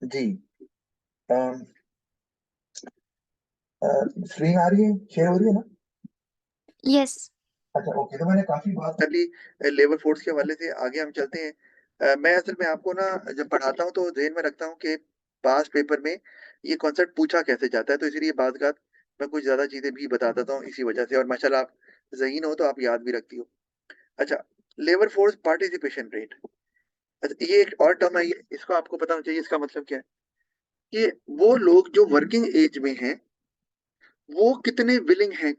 जी। Screen आ रही है, share हो रही है ना? यस। अच्छा, ओके। तो मैंने काफी बात कर ली लेबर फोर्स के हवाले से। आगे हम चलते हैं। मैं असल में आपको ना जब पढ़ाता हूँ तो ध्यान में रखता हूँ कि पास पेपर में ये कॉन्सेप्ट पूछा कैसे जाता है, तो इसीलिए बात बात मैं कुछ ज्यादा चीजें भी बता देता हूँ इसी वजह से। और माशाल्लाह आप ज़हीन हो तो आप याद भी रखती हो। अच्छा, लेबर फोर्स पार्टिसिपेशन रेट। अच्छा, ये एक और टर्म है, ये इसको आपको पता होना चाहिए। इसका मतलब क्या है कि वो लोग जो वर्किंग एज में हैं वो कितने विलिंग हैं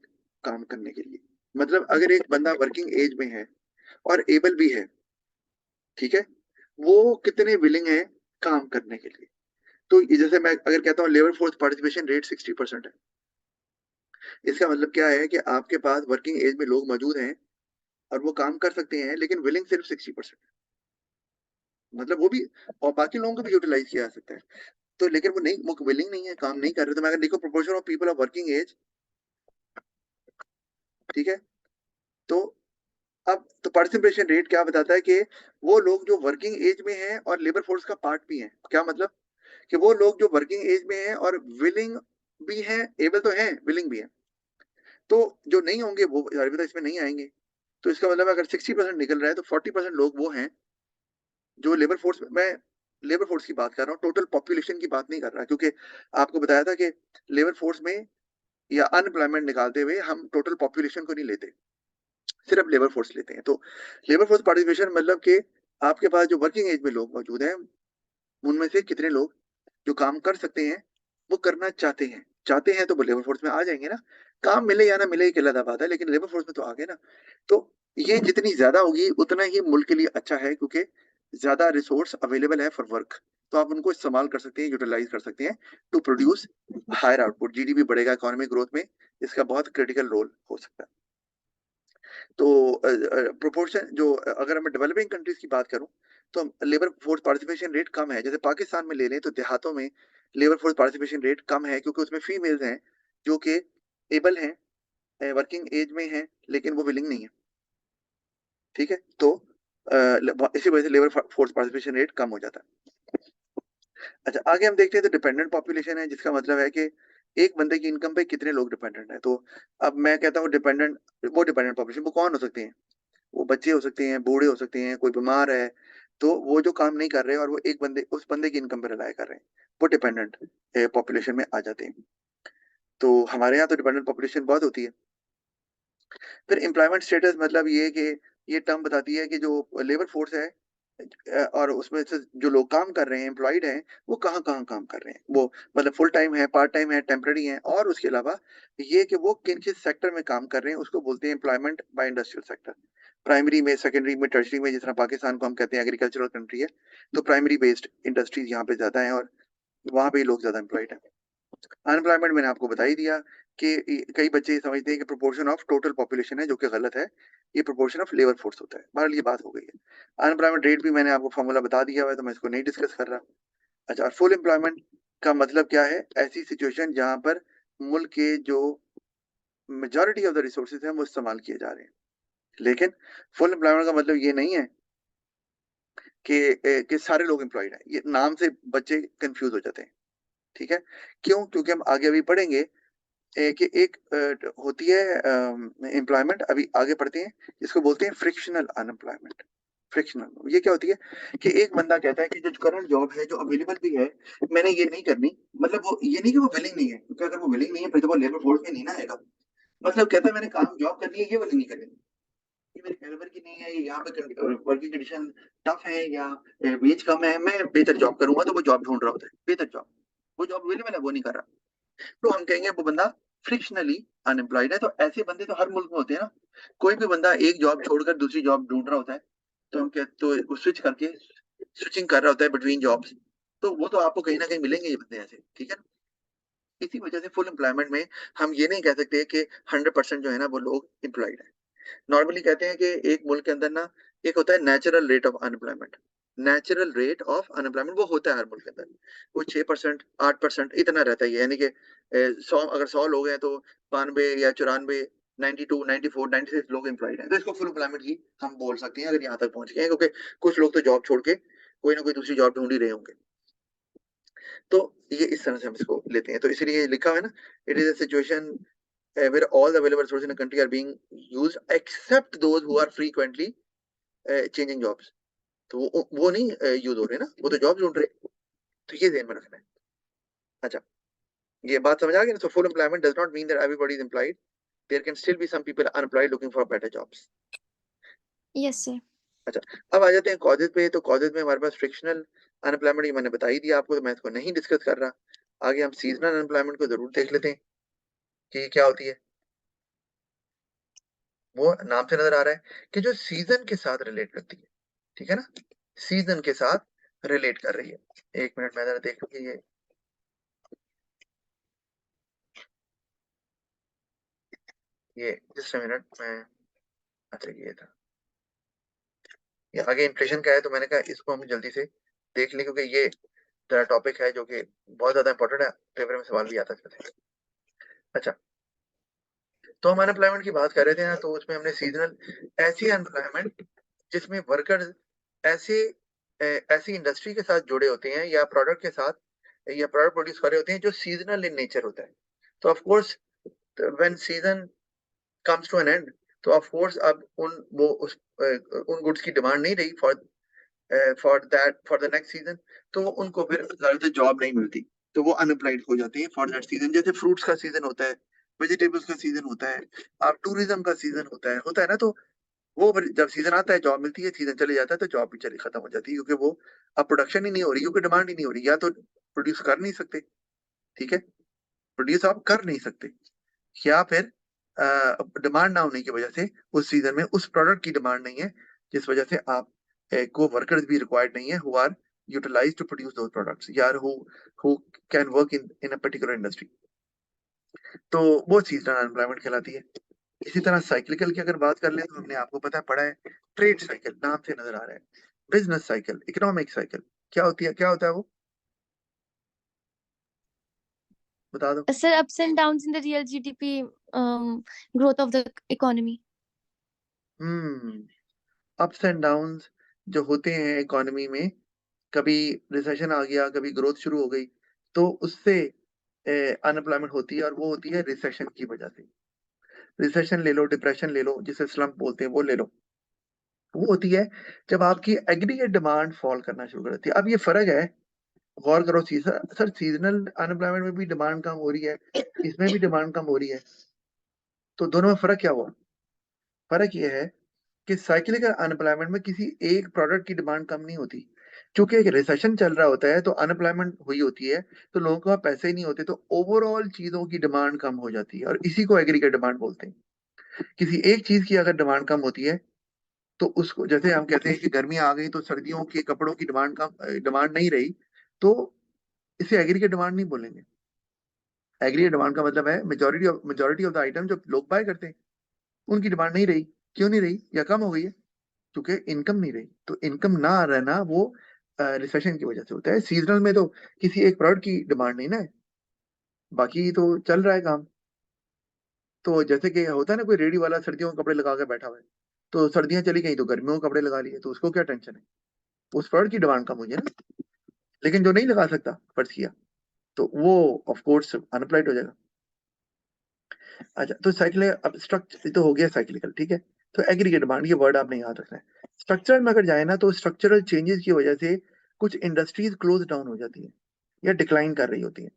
काम करने के लिए। मतलब अगर एक बंदा वर्किंग एज में है और एबल भी है, ठीक है, वो कितने विलिंग है काम करने के लिए। तो जैसे मैं अगर कहता हूँ लेबर फोर्स पार्टिसिपेशन रेट 60% है, इसका मतलब क्या है कि आपके पास वर्किंग एज में लोग मौजूद हैं और वो काम कर सकते हैं, लेकिन विलिंग सिर्फ 60%। मतलब वो भी, और बाकी लोगों को भी यूटिलाइज किया जा सकता है। तो लेकिन वो नहीं, विलिंग नहीं है, काम नहीं कर रहे। तो मैं अगर देखो proportion of people of working age, ठीक है, तो अब तो पार्टिसिपेशन रेट क्या बताता है कि वो लोग जो वर्किंग एज में हैं और लेबर फोर्स का पार्ट भी हैं। क्या मतलब कि वो लोग जो वर्किंग एज में हैं और विलिंग भी हैं, एबल तो हैं, विलिंग भी हैं। तो जो नहीं होंगे वो अलविदा इसमें नहीं आएंगे। तो इसका मतलब अगर 60% निकल रहा है तो 40% लोग वो हैं जो लेबर फोर्स में, मैं लेबर फोर्स की बात कर रहा हूँ, टोटल पॉपुलेशन की बात नहीं कर रहा, क्योंकि आपको बताया था कि लेबर फोर्स में या अनएम्प्लॉयमेंट निकालते हुए हम टोटल पॉपुलेशन को नहीं लेते, सिर्फ लेबर फोर्स लेते हैं। तो लेबर फोर्स पार्टिसिपेशन मतलब कि आपके पास जो वर्किंग एज में लोग मौजूद हैं उनमें से कितने लोग जो काम कर सकते हैं, वो करना चाहते हैं। चाहते हैं तो वो लेबर फोर्स में आ जाएंगे ना। काम मिले या ना मिले एक अलग बात है, लेकिन लेबर फोर्स में तो आ गए ना। तो ये जितनी ज्यादा होगी उतना ही मुल्क के लिए अच्छा है, क्योंकि ज्यादा रिसोर्स अवेलेबल है फॉर वर्क। तो आप उनको इस्तेमाल कर सकते हैं, यूटिलाइज कर सकते हैं to produce higher output. GDP बढ़ेगा, इकोनॉमिक ग्रोथ में इसका बहुत क्रिटिकल रोल हो सकता है। तो प्रोपोर्शन जो, अगर मैं डेवलपिंग कंट्रीज की बात करूं तो लेबर फोर्स पार्टिसिपेशन रेट कम है। जैसे पाकिस्तान में ले लें तो देहातों में लेबर फोर्स पार्टिसिपेशन रेट कम है, क्योंकि उसमें फीमेल्स हैं जो कि एबल हैं, वर्किंग एज में हैं, लेकिन वो विलिंग नहीं है। ठीक है, तो इसी वजह से लेबर फोर्स पार्टिसिपेशन रेट कम हो जाता है। अच्छा, आगे हम देखते हैं तो डिपेंडेंट पॉपुलेशन है, जिसका मतलब है कि एक बंदे की इनकम पे कितने लोग डिपेंडेंट है। तो अब मैं कहता हूँ डिपेंडेंट, वो डिपेंडेंट पॉपुलेशन वो कौन हो सकते हैं? वो बच्चे हो सकते हैं, बूढ़े हो सकते हैं, कोई बीमार है, तो वो जो काम नहीं कर रहे और वो एक बंदे, उस बंदे की इनकम पर रिलाय कर रहे हैं, वो डिपेंडेंट पॉपुलेशन में आ जाते हैं। तो हमारे यहाँ तो डिपेंडेंट पॉपुलेशन बहुत होती है। फिर एम्प्लॉयमेंट स्टेटस, मतलब ये है कि ये टर्म बताती है कि जो लेबर फोर्स है और उसमें से जो लोग काम कर रहे हैं, एम्प्लॉयड हैं, वो कहाँ कहाँ काम कर रहे हैं। वो मतलब फुल टाइम है, पार्ट टाइम है, टेम्पररी है, और उसके अलावा ये कि वो किन किस सेक्टर में काम कर रहे हैं, उसको बोलते हैं employment bye industrial sector. Primary में, सेकेंडरी में, टर्शरी में। जिस तरह पाकिस्तान को हम कहते हैं एग्रीकल्चरल कंट्री है, तो प्राइमरी बेस्ड इंडस्ट्रीज यहाँ पे ज्यादा है और वहाँ पे लोग ज्यादा एम्प्लॉयड है। अनएम्प्लॉयमेंट मैंने आपको बता ही दिया कि कई बच्चे ये समझते हैं कि प्रोपोर्शन ऑफ टोटल पॉपुलेशन है, जो कि गलत है। ये प्रोपोर्शन ऑफ लेबर फोर्स होता है। बहरहाल ये बात हो गई है। अनएम्प्लॉयमेंट रेट भी मैंने आपको फॉर्मूला बता दिया हुआ है, तो मैं इसको नहीं डिस्कस कर रहा। अच्छा, फुल एम्प्लॉयमेंट का मतलब क्या है? ऐसी सिचुएशन जहां पर मुल्क के जो मेजोरिटी ऑफ द रिसोर्सेज हैं वो इस्तेमाल किए जा रहे हैं। लेकिन फुल एम्प्लॉयमेंट का मतलब ये नहीं है कि सारे लोग एम्प्लॉयड हैं। ये नाम से बच्चे कंफ्यूज हो जाते हैं। ठीक है, क्यों? क्योंकि हम आगे अभी पढ़ेंगे कि एक होती है एम्प्लॉयमेंट, अभी आगे पढ़ते हैं, जिसको बोलते हैं फ्रिक्शनल अनएम्प्लॉयमेंट। फ्रिक्शनल ये क्या होती है कि एक बंदा कहता है कि जो करंट जॉब है, जो अवेलेबल भी है, मैंने ये नहीं करनी। मतलब वो ये नहीं कि वो विलिंग नहीं है, क्योंकि अगर वो विलिंग नहीं है फिर तो वो लेबर फोर्स में नहीं ना आएगा। मतलब कहता है मैंने काम जॉब करनी है, ये विलिंग नहीं करनी, ये मेरे कैलिबर की नहीं है, ये यहाँ पे वर्किंग कंडीशन टफ है या वेज कम है, मैं बेहतर जॉब करूंगा। तो वो जॉब ढूंढ रहा होता है, बेहतर जॉब, वो जॉब अवेलेबल है वो नहीं कर रहा। तो हम कहेंगे वो बंदा फ्रिक्शनली अनएम्प्लॉयड है। तो ऐसे बंदे तो हर मुल्क में होते हैं ना। कोई भी बंदा एक जॉब छोड़कर दूसरी जॉब ढूंढ रहा होता है, तो हम कह तो वो स्विच करके स्विचिंग कर रहा होता है बिटवीन जॉब्स। तो वो तो आपको कहीं ना कहीं मिलेंगे ये बंदे ऐसे, ठीक है ना। इसी वजह से फुल एम्प्लॉयमेंट में हम ये नहीं कह सकते कि 100% जो है ना वो लोग एम्प्लॉयड है। नॉर्मली कहते हैं कि एक मुल्क के अंदर ना एक होता है natural rate of unemployment. Natural rate of unemployment वो होता है हर मुल्क के अंदर, वो 6%, 8% इतना रहता है। यानी कि 100, अगर 100 लोग हैं तो 92 या 94, 92, 94, 96 लोग एम्प्लॉयड हैं। तो इसको फुल एम्प्लॉयमेंट ही हम बोल सकते हैं अगर यहाँ तक पहुंच गए हैं, क्योंकि कुछ लोग तो जॉब छोड़ के कोई ना कोई दूसरी जॉब ढूंढ ही रहे होंगे। तो ये इस तरह से हम इसको लेते हैं, तो इसलिए लिखा हुआ है ना, it is a situation where all the available resources in the country are being used except those who are frequently changing jobs. तो वो नहीं यूज हो रहे ना, वो तो जॉब ढूंढ रहे, तो ये ध्यान में रखना है। अच्छा, ये बात समझ आ गई ना? So full employment does not mean that everybody is employed. There can still be some people unemployed looking for better jobs. Yes, sir. अच्छा, अब आ जाते हैं कॉजेज पे। तो कॉजेज में हमारे पास फ्रिक्शनल अनएम्प्लॉयमेंट, ये मैंने बता ही दिया आपको, तो मैं इसको नहीं डिस्कस कर रहा। आगे हम सीजनल अनएम्प्लॉयमेंट को जरूर देख लेते हैं कि ये क्या होती है। वो नाम से नजर आ रहा है कि जो सीजन के साथ रिलेट करती है, ठीक है ना, सीजन के साथ रिलेट कर रही है। एक मिनट मैं जरा देख लूं कि ये जस्ट मिनट मैं, अच्छा ये था, ये आगे इन्फ्लेशन का है, तो मैंने कहा इसको हम जल्दी से देख लें, क्योंकि ये टॉपिक है जो कि बहुत ज्यादा इंपॉर्टेंट है, पेपर में सवाल भी आता है। अच्छा, तो हम अनएम्प्लॉयमेंट की बात कर रहे थे ना, तो उसमें हमने सीजनल, ऐसी अनएम्प्लॉयमेंट जिसमें वर्कर्स ऐसे ऐसी इंडस्ट्री के साथ जुड़े होते हैं या प्रोडक्ट के साथ, या प्रोडक्ट प्रोड्यूस कर रहे होते हैं जो सीजनल इन नेचर होता है। तो of course when season comes to an end, तो ऑफ कोर्स अब उन गुड्स की डिमांड नहीं रही फॉर द नेक्स्ट सीजन, तो उनको फिर ज्यादातर जॉब नहीं मिलती, तो वो अनएम्प्लॉयड हो जाते हैं फॉर दैट सीजन। जैसे फ्रूट्स का सीजन होता है, वेजिटेबल्स का सीजन होता है, आप टूरिज्म का सीजन होता है ना, तो वो जब सीजन आता है जॉब मिलती है, सीजन चले जाता है तो जॉब भी चली खत्म हो जाती है, क्योंकि वो अब प्रोडक्शन ही नहीं हो रही, क्योंकि डिमांड ही नहीं हो रही, या तो प्रोड्यूस कर नहीं सकते, ठीक है, प्रोड्यूस आप कर नहीं सकते, या फिर डिमांड ना होने की वजह से उस सीजन में उस प्रोडक्ट की डिमांड नहीं है, जिस वजह से आप को वर्कर्स भी रिक्वायर्ड नहीं है who are utilize to produce those products, यार who can work in a particular industry, तो वो सीजनल अनएम्प्लॉयमेंट कहलाती है। इसी तरह साइक्लिकल की अगर बात कर ले, तो हमने आपको पता है पढ़ा है, ट्रेड साइकिल नाम से नजर आ रहा है, बिजनेस साइकिल, इकोनॉमिक साइकिल, क्या होती है, क्या होता है वो, बता दो। Sir, ups and downs in the real GDP growth of the economy. Ups and downs जो होते हैं इकोनॉमी में, कभी रिसेशन आ गया, कभी ग्रोथ शुरू हो गई, तो उससे अनएम्प्लॉयमेंट होती है, और वो होती है रिसेशन की वजह से। रिसेशन ले लो, डिप्रेशन ले लो, जिसे स्लम्प बोलते हैं, वो ले लो, वो होती है जब आपकी एग्रीगेट डिमांड फॉल करना शुरू कर देती है। अब ये फर्क है, गौर करो, सर सीजनल अनएम्प्लॉयमेंट में भी डिमांड कम हो रही है, इसमें भी डिमांड कम हो रही है, तो दोनों में फर्क क्या हुआ? फर्क ये है कि साइक्लिकल अनएम्प्लॉयमेंट में किसी एक प्रोडक्ट की डिमांड कम नहीं होती, क्योंकि एक रिसेशन चल रहा होता है, तो अनएम्प्लॉयमेंट हुई होती है, तो लोगों के पास पैसे ही नहीं होते, तो ओवरऑल चीजों की डिमांड कम हो जाती है, और इसी को एग्रीगेट डिमांड बोलते हैं। किसी एक चीज की अगर डिमांड कम होती है, तो उसको, जैसे हम कहते हैं कि गर्मी आ गई तो सर्दियों के कपड़ों की डिमांड नहीं रही, तो इसे एग्रीगेट डिमांड नहीं बोलेंगे। एग्रीगेट डिमांड का मतलब है मेजोरिटी ऑफ द आइटम जो लोग बाय करते हैं, उनकी डिमांड नहीं रही। क्यों नहीं रही या कम हो गई है? क्योंकि इनकम नहीं रही, तो इनकम ना रहना वो रिसेशन की वजह से होता है। सीजनल में तो किसी एक प्रोडक्ट की डिमांड नहीं ना है, बाकी तो चल रहा है काम। तो जैसे कि होता है ना, कोई रेडी वाला सर्दियों के कपड़े लगा के बैठा हुआ है, तो सर्दियां चली गई तो गर्मियों के कपड़े लगा लिए, तो उसको क्या टेंशन है, उस प्रोडक्ट की डिमांड कम हुई है ना। लेकिन जो नहीं लगा सकता, फर्ज किया, तो वो ऑफ कोर्स अनअप्लाइड हो जाएगा। अच्छा, तो साइकिल अब स्ट्रक्चर तो हो गया साइक्लिकल, ठीक है, तो एग्रीगेट डिमांड, ये वर्ड आपने याद रखना है। स्ट्रक्चरल में अगर जाए ना, तो स्ट्रक्चरल चेंजेस की वजह से कुछ इंडस्ट्रीज क्लोज डाउन हो जाती है या डिक्लाइन कर रही होती है,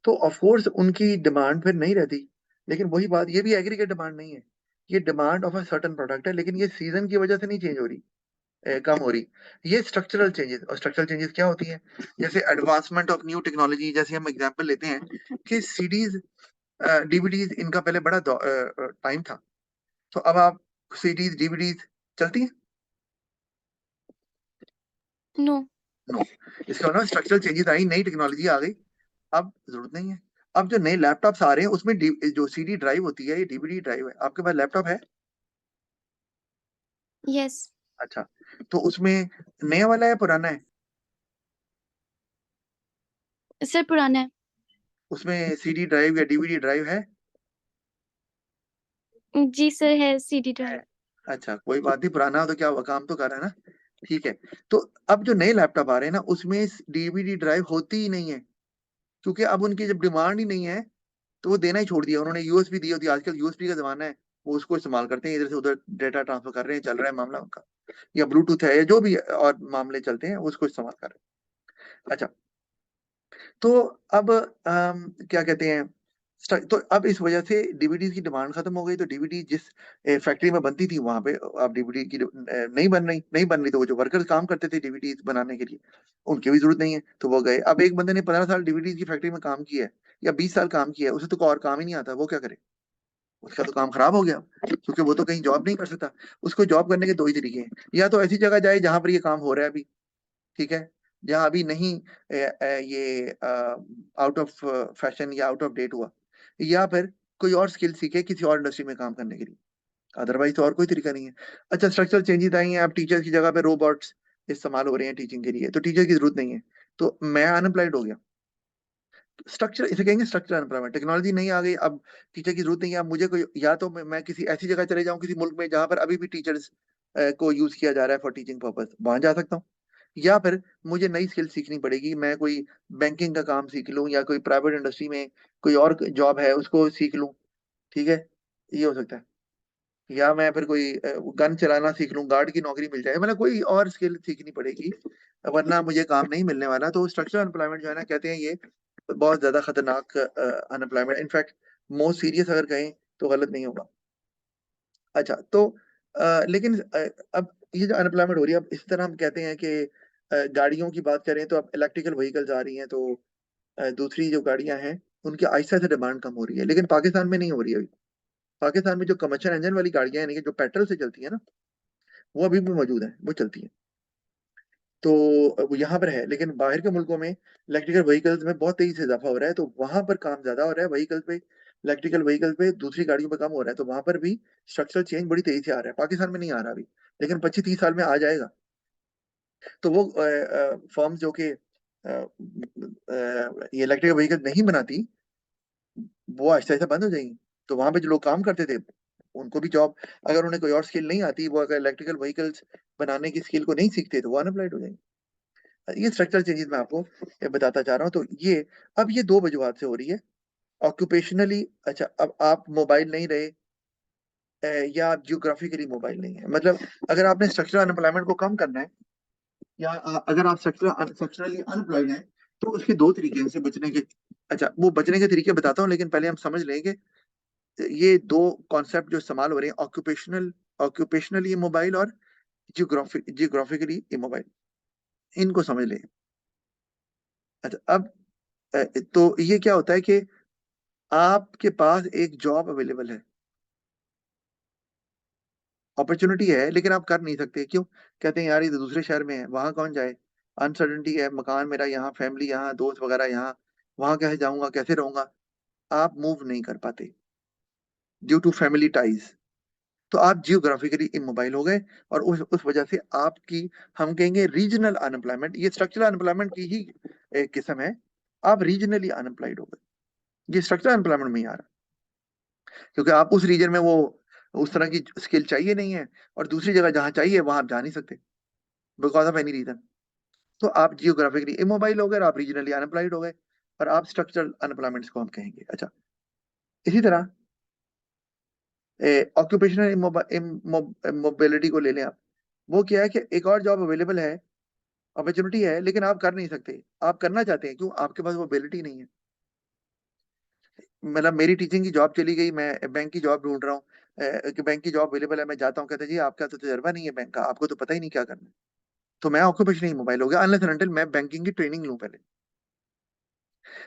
तो ऑफ कोर्स उनकी डिमांड फिर नहीं रहती। लेकिन वही बात, ये भी एग्रीगेट डिमांड नहीं है, ये demand of a certain product है, लेकिन ये सीजन की वजह से नहीं चेंज हो रही, कम हो रही। ये स्ट्रक्चरल चेंजेस, और स्ट्रक्चरल चेंजेस क्या होती है? जैसे एडवांसमेंट ऑफ न्यू टेक्नोलॉजी, जैसे हम एग्जांपल लेते हैं कि सीडीज, डीवीडीज, इनका पहले बड़ा टाइम था, तो अब आप सीडीज डीवीडीज चलती हैं? No. नो। इसका मतलब स्ट्रक्चरल चेंजेस आई, नई टेक्नोलॉजी आ गई, अब जरूरत नहीं है। अब जो नए लैपटॉप्स आ रहे हैं, उसमें जो सीडी ड्राइव होती है, ये डीवीडी ड्राइव है। आपके पास लैपटॉप है? Yes. अच्छा, तो उसमें नया वाला है पुराना है? Sir, पुराना है। उसमें सीडी ड्राइव या डीवीडी ड्राइव है? जी सर, है CD है। ड्राइव। अच्छा, कोई बात नहीं, पुराना हो तो क्या हुआ, काम तो कर रहा है ना। ठीक है। तो अब जो नए लैपटॉप आ रहे हैं ना, उसमें डीवीडी ड्राइव होती ही नहीं है, क्योंकि अब उनकी जब डिमांड ही नहीं है तो वो देना ही छोड़ दिया उन्होंने। यूएसबी दी होती है, आजकल यूएसबी का जमाना है, वो उसको इस्तेमाल करते हैं, इधर से उधर डेटा ट्रांसफर कर रहे हैं, चल रहा है मामला उनका, या ब्लूटूथ है या जो भी और मामले चलते हैं उसको इस्तेमाल कर रहे हैं। अच्छा, तो अब क्या कहते हैं, तो अब इस वजह से डीवीडी की डिमांड खत्म हो गई, तो डीवीडी जिस फैक्ट्री में बनती थी वहां पे अब डीवीडी की नहीं बन रही, तो वो जो वर्कर्स काम करते थे डीवीडी बनाने के लिए, उनकी भी जरूरत नहीं है, तो वो गए। अब एक बंदे ने 15 साल डीवीडी की फैक्ट्री में काम किया है या 20 साल काम किया है, उसे तो कोई और काम ही नहीं आता, वो क्या करे? उसका तो काम खराब हो गया, क्योंकि वो तो कहीं जॉब नहीं कर सकता। उसको जॉब करने के दो ही तरीके हैं, या तो ऐसी जगह जाए जहां पर ये काम हो रहा है अभी, ठीक है, जहां अभी नहीं ये आउट ऑफ फैशन या आउट ऑफ डेट हुआ, या फिर कोई और स्किल सीखे किसी और इंडस्ट्री में काम करने के लिए। अदरवाइज तो और कोई तरीका नहीं है। अच्छा, स्ट्रक्चरल चेंजेस आई हैं, अब टीचर्स की जगह पे रोबोट्स इस्तेमाल हो रहे हैं टीचिंग के लिए, तो टीचर की जरूरत नहीं है, तो मैं अनएम्प्लॉयड हो गया। स्ट्रक्चर इसे कहेंगे, स्ट्रक्चर अनएम्प्लॉयमेंट। टेक्नोलॉजी नहीं आ गई, अब टीचर की जरूरत नहीं है, अब मुझे कोई, या तो मैं किसी ऐसी जगह चले जाऊं किसी मुल्क में जहां पर अभी भी टीचर्स को यूज किया जा रहा है फॉर टीचिंग पर्पज, वहां जा सकता हूँ, या फिर मुझे नई स्किल सीखनी पड़ेगी, मैं कोई बैंकिंग का काम सीख लूं या कोई प्राइवेट इंडस्ट्री में कोई और जॉब है उसको सीख लूं, ठीक है, ये हो सकता है। या मैं फिर कोई गन चलाना सीख लूं, गार्ड की नौकरी मिल जाए, मतलब कोई और स्किल सीखनी पड़ेगी, वरना मुझे काम नहीं मिलने वाला। तो स्ट्रक्चरल अनएम्प्लॉयमेंट जो है ना, कहते हैं ये बहुत ज्यादा खतरनाक अनएम्प्लॉयमेंट, इनफैक्ट मोस्ट सीरियस अगर कहें तो गलत नहीं होगा। अच्छा, तो लेकिन अब ये जो अनएम्प्लॉयमेंट हो रही है, अब इस तरह हम कहते हैं कि गाड़ियों की बात करें तो अब इलेक्ट्रिकल व्हीकल्स आ रही हैं, तो दूसरी जो गाड़ियां हैं उनकी आहिस्ता से डिमांड कम हो रही है, लेकिन पाकिस्तान में नहीं हो रही है अभी। पाकिस्तान में जो कमर्शियल इंजन वाली गाड़ियां हैं, यानी कि जो पेट्रोल से चलती है ना, वो अभी भी मौजूद है, वो चलती है। तो वो यहाँ पर है, लेकिन बाहर के मुल्कों में इलेक्ट्रिकल व्हीकल्स में बहुत तेजी से इजाफा हो रहा है, तो वहां पर काम ज्यादा हो रहा है व्हीकल पे, इलेक्ट्रिकल व्हीकल पे, दूसरी गाड़ियों पे कम हो रहा है, तो वहां पर भी स्ट्रक्चरल चेंज बड़ी तेजी से आ रहा है। पाकिस्तान में नहीं आ रहा अभी, लेकिन 25-30 साल में आ जाएगा। तो वो फर्म्स जो कि ये इलेक्ट्रिकल व्हीकल नहीं बनाती, वो आहिस्ता आहिस्ता बंद हो जाएंगी। तो वहां पे जो लोग काम करते थे, उनको भी जॉब, अगर उन्हें कोई और स्किल नहीं आती, वो अगर इलेक्ट्रिकल व्हीकल्स बनाने की स्किल को नहीं सीखते, तो वो अनएम्प्लॉयड हो जाएंगे। ये स्ट्रक्चरल चेंजेस मैं आपको बताता चाह रहा हूँ। तो ये, अब ये दो वजूहत से हो रही है, ऑक्यूपेशनली। अच्छा, अब आप मोबाइल नहीं रहे, या आप जियोग्राफिकली मोबाइल नहीं है, मतलब अगर आपने स्ट्रक्चरल अनएम्प्लॉयमेंट को कम करना है, या अगर आप स्ट्रक्चरली अनएम्प्लॉयड हैं, तो उसके दो तरीके हैं उससे बचने के। अच्छा, वो बचने के तरीके बताता हूँ, लेकिन पहले हम समझ लेंगे ये दो कॉन्सेप्ट जो इस्तेमाल हो रहे हैं, ऑक्यूपेशनली मोबाइल और जियोग्राफिकली मोबाइल, इनको समझ लें। अच्छा, अब तो ये क्या होता है कि आपके पास एक जॉब अवेलेबल है, अपॉर्चुनिटी है, लेकिन आप कर नहीं सकते, क्यों? कहते हैं यार ये तो दूसरे शहर में है, वहां कौन जाए, अनसर्टेनिटी है, मकान मेरा यहाँ, फैमिली यहाँ, दोस्त वगैरह यहाँ, वहां कैसे जाऊंगा, कैसे रहूंगा? आप मूव नहीं कर पाते ड्यू टू फैमिली टाइज, तो आप जियोग्राफिकली इमोबाइल हो गए, और उस वजह से आपकी, हम कहेंगे रीजनल अनएम्प्लॉयमेंट, ये स्ट्रक्चरल अनएम्प्लॉयमेंट की ही एक किस्म है। आप रीजनली अनएम्प्लॉयड हो गए, ये स्ट्रक्चरल अनएम्प्लॉयमेंट में ही आ रहा है, क्योंकि आप उस रीजन में वो उस तरह की स्किल चाहिए नहीं है, और दूसरी जगह जहाँ चाहिए वहां आप जा नहीं सकते, बिकॉज ऑफ एनी रीजन। तो आप जियोग्राफिकली इमोबाइल हो गए और आप रीजनली अनएम्प्लॉयड हो गए, और आप स्ट्रक्चरल अनएम्प्लॉयमेंट को हम कहेंगे। अच्छा, इसी तरह ऑक्यूपेशनल मोबिलिटी को ले लें आप, वो क्या है कि एक और जॉब अवेलेबल है, अपॉर्चुनिटी है, लेकिन आप कर नहीं सकते, आप करना चाहते हैं, क्यों? आपके पास वो एबिलिटी नहीं है। मतलब मेरी टीचिंग की जॉब चली गई, मैं बैंक की जॉब ढूंढ रहा हूँ, कि बैंक की जॉब अवेलेबल है, मैं जाता हूँ, कहते हैं, जी आपका तो तजर्बा नहीं है बैंक का, आपको तो पता ही नहीं क्या करना है। तो मैं ऑक्यूपेशनल मोबाइल हो गया, अनलेस एंड अनटिल मैं बैंकिंग की ट्रेनिंग लूँ पहले।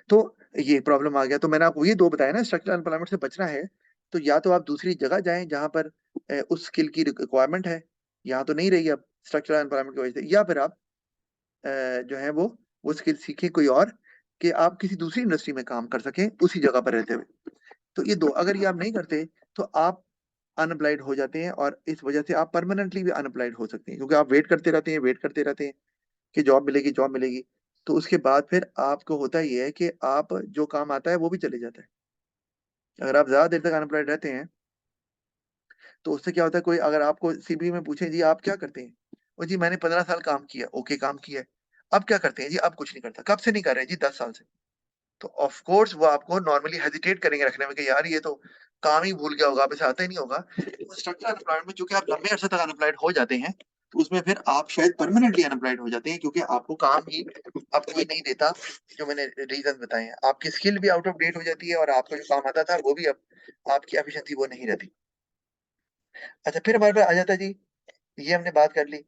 तो ये प्रॉब्लम आ गया। तो मैंने आपको ये दो बताया ना, स्ट्रक्चरल अनएम्प्लॉयमेंट से बचना है, तो या तो आप दूसरी जगह जाएं जहां पर उस स्किल की रिक्वायरमेंट है, यहाँ तो नहीं रही अब स्ट्रक्चरल अनएम्प्लॉयमेंट की वजह से, या फिर आप जो है वो स्किल सीखें कोई और, कि आप किसी दूसरी इंडस्ट्री में काम कर सकें उसी जगह पर रहते हुए। तो ये दो अगर ये आप नहीं करते, तो आप अनएम्प्लॉयड हो जाते हैं, और इस वजह से आप परमानेंटली भी अनएम्प्लॉयड हो सकते हैं, क्योंकि आप वेट करते रहते हैं कि जॉब मिलेगी, जॉब मिलेगी। तो उसके बाद फिर आपको होता ही है कि आप जो काम आता है वो भी चले जाता है। अगर आप ज्यादा देर तक अनएम्प्लॉयड रहते हैं, तो उससे क्या होता है, कोई अगर आपको सीबी में पूछे जी आप क्या करते हैं, वो जी मैंने 15 साल काम किया, ओके काम किया है। अब क्या करते हैं जी? अब कुछ नहीं करता। कब से नहीं कर रहे जी? 10 साल से। तो ऑफ कोर्स वो आपको नॉर्मली हेजिटेट करेंगे रखने में कि यार ये तो काम ही भूल गया होगा, अब इसे आता ही नहीं होगा। स्ट्रक्चरल अनएम्प्लॉयमेंट में चूँकि आप लंबे अरसे तक अनएम्प्लॉयड हो जाते हैं, तो उसमें फिर आप शायद परमानेंटली अनएम्प्लॉयड हो जाते हैं क्योंकि आपको काम ही अब कोई नहीं देता, जो मैंने रीज़न बताए हैं। आपकी स्किल भी आउट ऑफ डेट हो जाती है और आपको जो काम आता था वो भी अब आपकी एफिशिएंसी वो नहीं रहती। अच्छा फिर हमारे पास आ जाता है जी, ये हमने बात कर ली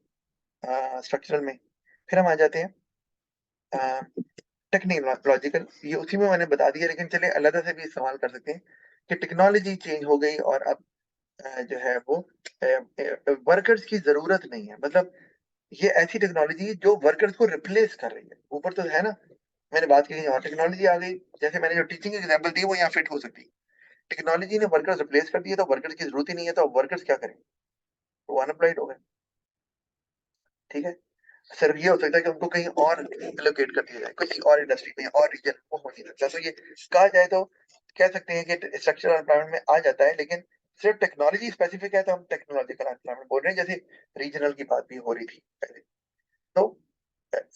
स्ट्रक्चरल में। फिर हम आ जाते हैं टेक्नोलॉजिकल, ये उसी में मैंने बता दिया, लेकिन चलिए अलग से भी इस्तेमाल कर सकते हैं कि टेक्नोलॉजी चेंज हो गई और अब जो है वो वर्कर्स की जरूरत नहीं है। मतलब ये ऐसी टेक्नोलॉजी है जो वर्कर्स को रिप्लेस कर रही है। ऊपर तो है ना, मैंने बात की और टेक्नोलॉजी आ गई, जैसे मैंने जो टीचिंग एग्जांपल दी वो यहाँ फिट हो सकती है। टेक्नोलॉजी ने वर्कर्स रिप्लेस कर दिए तो वर्कर्स की जरूरत ही नहीं है, तो वर्कर्स क्या करें? वो अनएम्प्लॉयड हो गए। ठीक है, सिर्फ ये हो सकता है कि उनको कहीं और एलोकेट कर दिया जाए, किसी और इंडस्ट्री में और रीजन, वो हो नहीं सकता। तो ये कहा जाए तो कह सकते हैं कि स्ट्रक्चरल एम्प्लॉयमेंट में आ जाता है, लेकिन सिर्फ टेक्नोलॉजी स्पेसिफिक है तो हम टेक्नोलॉजिकल एम्प्लॉयमेंट बोल रहे हैं, जैसे रीजनल की बात भी हो रही थी पहले। तो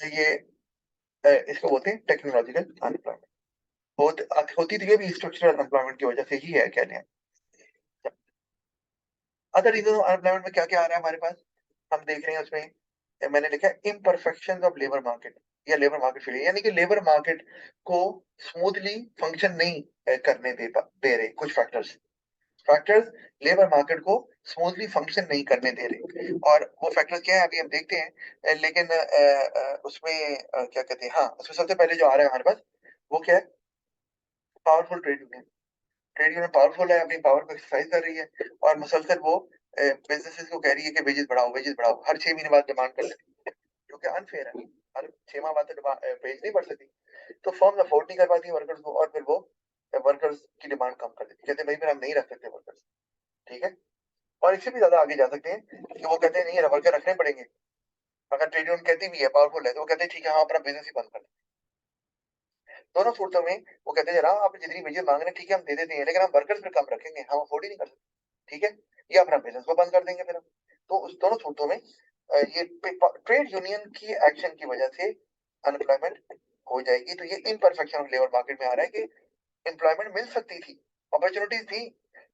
ये इसको बोलते हैं टेक्नोलॉजिकल अनएम्प्लॉयमेंट। होती तो ये भी स्ट्रक्चरल एम्प्लॉयमेंट की वजह से ही है, कह लें। अदर रीजन अनएम्प्लॉयमेंट में क्या क्या आ रहा है हमारे पास, हम देख रहे हैं उसमें। मैंने लिखा है इम्परफेक्शन ऑफ लेबर मार्केट या लेबर मार्केट फेलियर, यानी कि लेबर मार्केट को स्मूथली फंक्शन नहीं करने दे रहे कुछ फैक्टर्स लेबर मार्केट को स्मूथली फंक्शन नहीं करने दे रहे। और वो फैक्टर्स क्या है अभी हम देखते हैं। लेकिन उसमें क्या कहते हैं, हाँ उसमें सबसे पहले जो आ रहा है हमारे पास वो क्या है? Powerful trade union. Trade union powerful है, अपनी पावर को एक्सरसाइज कर रही है और मुसलसल वो बिजनेसेस को कह रही है कि वेजेस बढ़ाओ, हर 6 महीने बाद डिमांड कर सकती है, जो कि अनफेयर है। हर 6 माह बाद तो वेज नहीं बढ़ सकती। तो फर्म अफोर्ड नहीं कर पाती वर्कर्स को और फिर वो वर्कर्स की डिमांड कम कर देती है, कहते हैं भाई फिर हम नहीं रख सकते वर्कर्स। ठीक है, और इससे भी ज्यादा आगे जा सकते हैं कि वो कहते हैं नहीं वर्कर रखने पड़ेंगे। अगर ट्रेड यूनियन कहती भी है पावरफुल है तो वो कहते हैं ठीक है हाँ अपना बिजनेस ही बंद कर दें। दोनों सूरतों में वो कहते हैं जरा आप जितनी वेजेस मांग रहे हैं ठीक है हम दे देते हैं, लेकिन हम वर्कर्स फिर कम रखेंगे, हम अफोर्ड ही नहीं कर सकते। ठीक है, ये अपना बिजनेस को बंद कर देंगे फिर हम। तो उस दोनों सूरतों में ये ट्रेड यूनियन की एक्शन की वजह से अनएम्प्लॉयमेंट हो जाएगी। तो ये इम्परफेक्शन ऑफ लेबर मार्केट में आ रहा है कि एम्प्लॉयमेंट मिल सकती थी, अपॉर्चुनिटीज थी,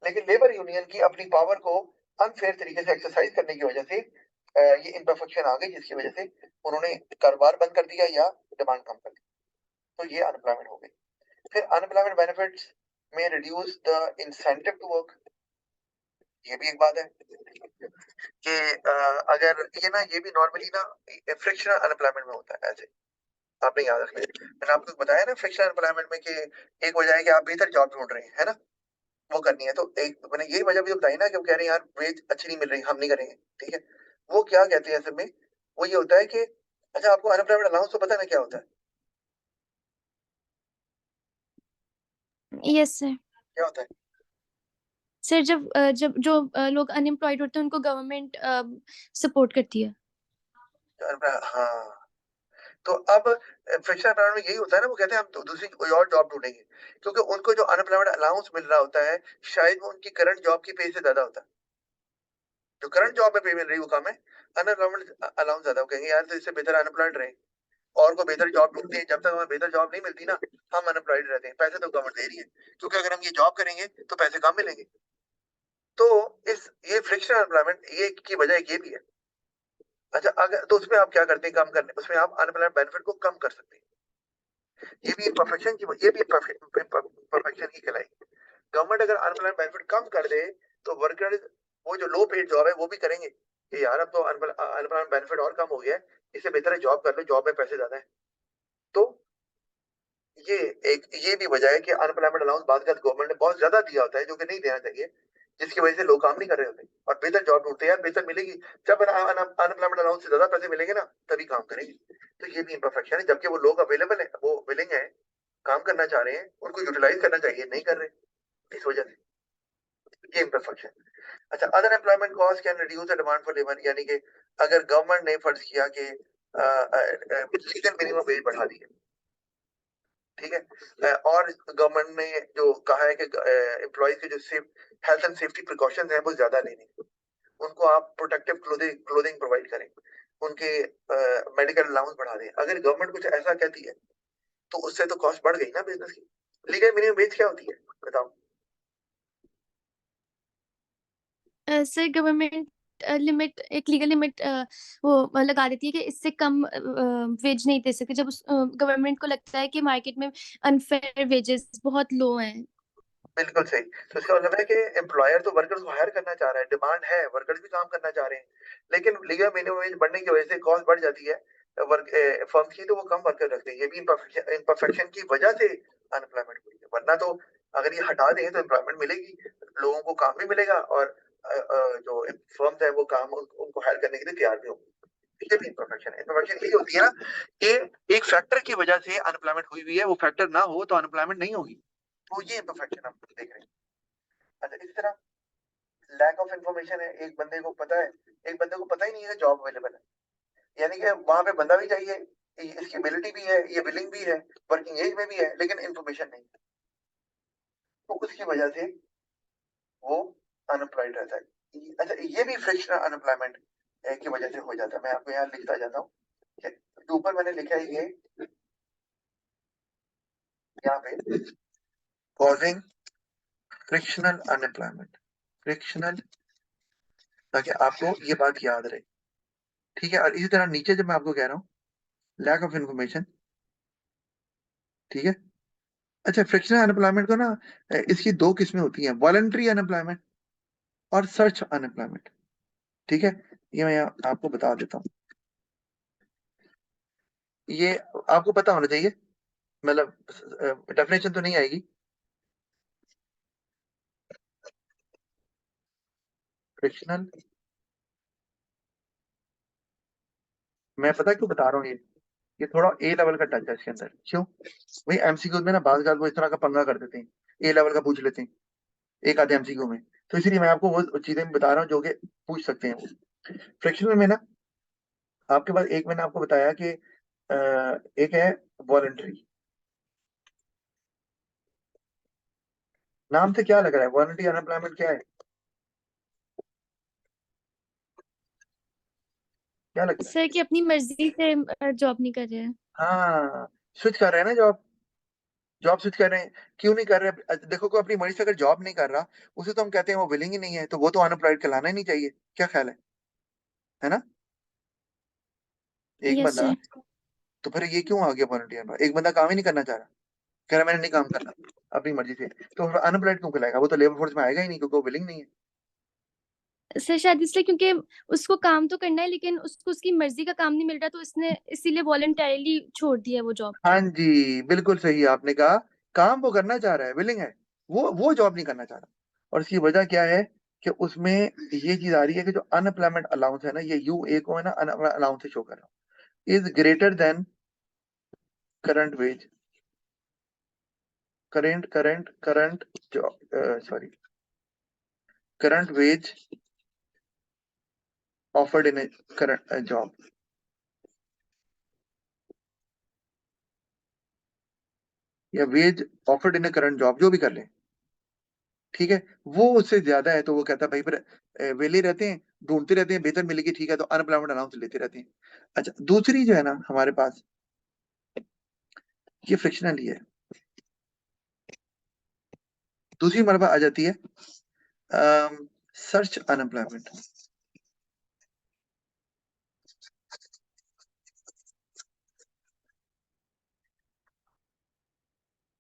लेकिन लेबर यूनियन की अपनी पावर को अनफेयर तरीके से एक्सरसाइज करने की वजह से ये इम्परफेक्शन आ गई, जिसकी वजह से उन्होंने कारोबार बंद कर दिया या डिमांड कम कर दी। तो ये अनएम्प्लॉयमेंट हो गई। फिर अनएम्प्लॉयमेंट बेनिफिट्स में reduce the incentive to work, ये भी एक बात है कि अगर ये भी नॉर्मली ना फ्रिक्शनल अनएम्प्लॉयमेंट में होता है। ऐसे आपने याद रखना है, मैंने आपको बताया ना फ्रिक्शनल एम्प्लॉयमेंट में कि एक हो जाए कि आप बेहतर जॉब ढूंढ रहे हैं, है ना, वो करनी है। तो एक मैंने यही वजह भी तो बताई ना कि वो कह रहे हैं यार वेज अच्छी नहीं मिल रही, हम नहीं करेंगे। ठीक है, वो क्या कहते हैं असल में, वो ये होता है कि अच्छा आपको अनएम्प्लॉयमेंट अलाउंस तो पता है ना क्या होता है? Yes sir. क्या होता है? सर जब जो लोग अनएम्प्लॉयड होते हैं उनको गवर्नमेंट सपोर्ट करती है। हाँ, तो अब फ्रेशर एम्प्लॉयमेंट में यही होता है ना, वो कहते हैं हम दूसरी कोई और जॉब ढूंढेंगे, क्योंकि उनको जो अनएम्प्लॉयमेंट अलाउंस मिल रहा होता है शायद वो उनकी करंट जॉब की पे से ज्यादा होता है। जो करंट जॉब में पे मिल रही है वो कम है, अनएम्प्लॉयमेंट अलाउंस ज्यादा, वो कहेंगे यार तो इससे बेहतर अनएम्प्लॉयड रहे और को बेहतर जॉब ढूंढते हैं। जब तक हमें बेहतर जॉब नहीं मिलती ना हम अनएम्प्लॉयड रहते हैं, पैसे तो गवर्नमेंट दे रही है, क्योंकि अगर हम ये जॉब करेंगे तो पैसे कम मिलेंगे। तो इस ये फ्रिक्शनल एम्प्लॉयमेंट ये की वजह ये भी है। अच्छा अगर तो उसमें आप क्या करते हैं, कम करने उसमें आप अनएम्प्लॉयमेंट बेनिफिट को कम कर सकते हैं। ये भी परफेक्शन की कहलाएगी। गवर्नमेंट अगर अनएम्प्लॉयमेंट बेनिफिट कम कर दे तो वर्कर वो जो लो पेड जॉब है वो भी करेंगे कि यार अब तो अनएम्प्लॉयमेंट बेनिफिट और कम हो गया है, इससे बेहतर है जॉब कर लो, जॉब में पैसे ज्यादा है। तो ये ये भी वजह है कि अनएम्प्लॉयमेंट अलाउंस बाद का गवर्नमेंट ने बहुत ज्यादा दिया होता है जो कि नहीं देना चाहिए, जिसकी वजह से लोग काम नहीं कर रहे होते और बेहतर जॉब ढूंढते हैं। यार बेहतर मिलेगी, जब अनएम्प्लॉयमेंट अलाउंस से ज्यादा पैसे मिलेंगे ना तभी काम करेंगे। तो ये भी इम्परफेक्शन है, जबकि वो लोग अवेलेबल है, वो विलिंग है, काम करना चाह रहे हैं, उनको यूटिलाइज करना चाहिए, नहीं कर रहे, इस वजह से ये इम्परफेक्शन। अच्छा other employment cost can reduce the demand for labour, यानी कि अगर गवर्नमेंट ने फर्ज किया कि लीगल मिनिमम वेज बढ़ा दी है, ठीक है, और गवर्नमेंट ने जो कहा है कि एम्प्लॉयज के जो हेल्थ एंड सेफ्टी प्रिकॉशंस हैं वो ज्यादा लेने, उनको आप प्रोटेक्टिव क्लोथिंग प्रोवाइड करें। उनके मेडिकल अलाउंस बढ़ा दें। अगर गवर्नमेंट कुछ ऐसा कहती है तो उससे तो कॉस्ट बढ़ गई ना बिजनेस की। लीगल मिनिमम वेज क्या होती है बताओ? सर गवर्नमेंट लिमिट, एक लीगल लिमिट वो लगा देती है कि इससे कम वेज नहीं दे सकते, जब उस गवर्नमेंट को लगता है कि मार्केट में अनफेयर वेजेस बहुत लो हैं। बिल्कुल सही। तो इसका मतलब है कि एम्प्लॉयर तो वर्कर्स को हायर करना चाह रहा है, डिमांड है, वर्कर्स भी काम करना चाह रहे हैं, लेकिन लीगल मिनिमम वेज बढ़ने की वजह से कॉस्ट बढ़ जाती है वर्क फर्म की, तो वो कम वर्कर रखते हैं। ये भी इम्परफेक्शन की वजह से अनएम्प्लॉयमेंट हुई है, वरना तो अगर ये हटा दें तो एम्प्लॉयमेंट मिलेगी, लोगों को काम भी मिलेगा, और जो फर्म्स है वो काम उनको हायर करने के लिए तैयार भी होंगे। ये भी इम्परफेक्शन है। इम्परफेक्शन यही होती है ना कि एक फैक्टर की वजह से अनएम्प्लॉयमेंट हुई हुई है, वो फैक्टर ना हो तो अनएम्प्लॉयमेंट नहीं होगी। तो ये इम्परफेक्शन हम देख रहे हैं। अच्छा, इसी तरह लैक ऑफ इन्फॉर्मेशन है। एक बंदे को पता है, एक बंदे को पता ही नहीं है जॉब अवेलेबल है, यानी कि वहां पे बंदा भी चाहिए, इसकी एबिलिटी भी है, ये विलिंग भी है, वर्किंग एज में भी है, लेकिन इन्फॉर्मेशन नहीं, तो उसकी वजह से वो अनएम्प्लॉयड रहता है। अच्छा, ये भी फ्रिक्शनल अनएम्प्लॉयमेंट की वजह से हो जाता है। मैं आपको यहाँ लिखता जाता हूँ, ऊपर मैंने लिखा है ये यहाँ पे, कॉजिंग फ्रिक्शनल अनएम्प्लॉयमेंट, फ्रिक्शनल, ताकि आपको ये बात याद रहे। ठीक है, और इसी तरह नीचे जब मैं आपको कह रहा हूँ लैक ऑफ इन्फॉर्मेशन, ठीक है। अच्छा, फ्रिक्शनल अनएम्प्लॉयमेंट को ना इसकी दो किस्में होती हैं, वॉलंटरी अनएम्प्लॉयमेंट और सर्च अनएम्प्लॉयमेंट। ठीक है, ये मैं आपको बता देता हूँ। ये आपको पता होना चाहिए, मतलब डेफिनेशन तो नहीं आएगी। फ्रिक्शनल, मैं पता क्यों बता रहा हूँ ये थोड़ा ए लेवल का टच है इसके अंदर। क्यों भाई? एमसीक्यू में ना बात वो इस तरह का पंगा कर देते हैं, ए लेवल का पूछ लेते हैं एक आधे एमसीक्यू में, तो इसलिए मैं आपको वो चीजें बता रहा हूँ जो कि पूछ सकते हैं वो। फ्रिक्शनल में ना आपके पास, एक मैंने आपको बताया कि एक है वॉलंटरी, नाम से क्या लग रहा है? वॉलंटरी अनएम्प्लॉयमेंट क्या है? क्या लगता है? सर कि अपनी मर्जी से जॉब नहीं कर रहे हैं। हाँ, स्विच कर रहे हैं ना, जॉब, जॉब स्विच कर रहे हैं। क्यों नहीं कर रहे? देखो, कोई अपनी मर्जी से अगर जॉब नहीं कर रहा, उसे तो हम कहते हैं वो विलिंग ही नहीं है, तो वो तो अनएम्प्लॉयड कहलाना ही नहीं चाहिए। क्या ख्याल है ना? एक यस बंदा, सर। तो फिर ये क्यों आ गया वॉलंटियर? एक बंदा काम ही नहीं करना चाह रहा, कह रहा मैंने नहीं काम करना अपनी मर्जी से, तो अनएम्प्लॉयड क्यों कहलाएगा? वो तो लेबर फोर्स में आएगा ही नहीं, क्योंकि वो विलिंग नहीं है। सर शायद इसलिए क्योंकि उसको काम तो करना है, लेकिन उसको उसकी मर्जी का काम नहीं मिल रहा, तो इसने इसीलिए वॉलंटरली छोड़ दिया है वो जॉब। हाँ जी, बिल्कुल सही आपने कहा। काम वो करना चाह रहा है, विलिंग है, वो जॉब नहीं करना चाह रहा। और इसकी वजह क्या है कि उसमें ये चीज आ रही है कि जो अनएम्प्लॉयमेंट अलाउंस है ना, ये यूए को है ना, अलाउंस से शो कर रहा हूँ, is greater than current wage, current job, sorry, current wage offered in current job, या wage offered in current job, जो भी कर लें, ठीक है, वो उससे ज्यादा है, तो वो कहता है भाई, फिर वेले रहते हैं, ढूंढते रहते हैं, बेहतर मिलेगी, ठीक है, तो अनएम्प्लॉयमेंट अलाउंस लेते रहते हैं। अच्छा, दूसरी जो है ना हमारे पास, ये फ्रिक्शनल ही है। दूसरी हमारे पास आ जाती है सर्च अनएम्प्लॉयमेंट,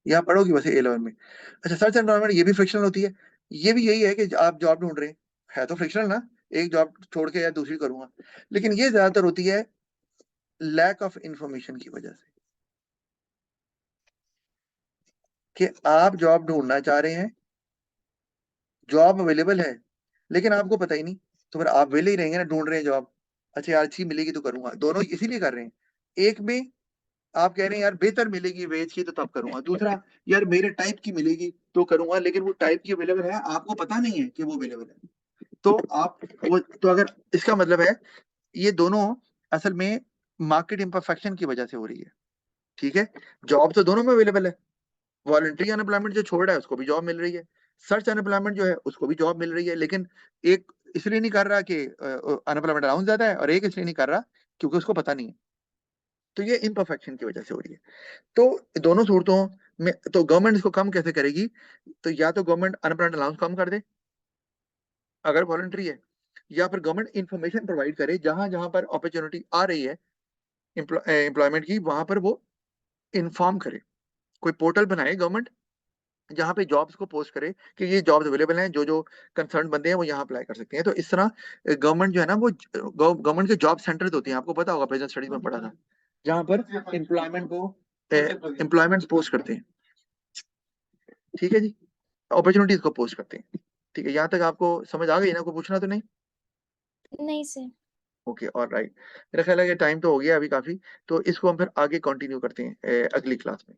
यहाँ पढ़ोगी वैसे ए लेवल में। अच्छा, सर्च एनवायरनमेंट ये भी फ्रिक्शनल होती है। ये भी यही है कि आप जॉब ढूंढ रहे हैं, है तो फ्रिक्शनल ना, एक जॉब छोड़ के या दूसरी करूंगा, लेकिन ये ज्यादातर होती है लैक ऑफ इंफॉर्मेशन की वजह से, कि आप जॉब ढूंढना चाह रहे हैं, जॉब अवेलेबल है, लेकिन आपको पता ही नहीं, तो फिर आप वेले ही रहेंगे ना, ढूंढ रहे हैं जॉब, अच्छा यार अच्छी मिलेगी तो करूंगा, दोनों इसीलिए कर रहे हैं। एक में आप कह रहे हैं यार बेहतर मिलेगी वेज की तो तब करूंगा, दूसरा यार मेरे टाइप की मिलेगी तो करूंगा, लेकिन वो टाइप की अवेलेबल है, आपको पता नहीं है कि वो अवेलेबल है, तो आप वो, तो अगर इसका मतलब है ये दोनों असल में मार्केट इम्परफेक्शन की वजह से हो रही है। ठीक है, जॉब तो दोनों में अवेलेबल है, वॉलंटरी अनएम्प्लॉयमेंट जो छोड़ रहा है उसको भी जॉब मिल रही है, सर्च अनएम्प्लॉयमेंट जो है उसको भी जॉब मिल रही है, लेकिन एक इसलिए नहीं कर रहा कि अनएम्प्लॉयमेंट अलाउंस ज्यादा है, और एक इसलिए नहीं कर रहा क्योंकि उसको पता नहीं है। तो ये इम्परफेक्शन की वजह से हो रही है। तो दोनों सूरतों में तो गवर्नमेंट इसको कम कैसे करेगी? तो या तो गवर्नमेंट अनएम्प्लॉयमेंट अलाउंस कम कर दे अगर वॉलंटरी है, या फिर गवर्नमेंट इंफॉर्मेशन प्रोवाइड करे जहां जहां पर अपॉर्चुनिटी आ रही है एम्प्लॉयमेंट की, वहां पर वो इन्फॉर्म करे। कोई पोर्टल बनाए गवर्नमेंट जहां पे जॉब्स को पोस्ट करे कि ये जॉब्स अवेलेबल हैं, जो जो कंसर्न बंदे हैं वो यहाँ अप्लाई कर सकते हैं। तो इस तरह गवर्नमेंट जो है ना, वो गवर्नमेंट के जॉब सेंटर्स होते हैं, आपको पता होगा, बिजनेस स्टडीज में पढ़ा था, जहां पर एम्प्लॉयमेंट पोस्ट करते हैं। ठीक है जी, अपॉर्चुनिटीज को पोस्ट करते हैं। ठीक है, यहाँ तक आपको समझ आ गई ना? कोई पूछना तो नहीं? नहीं सर। ओके, और राइट, मेरा ख्याल है कि टाइम तो हो गया अभी काफी, तो इसको हम फिर आगे कंटिन्यू करते हैं अगली क्लास में।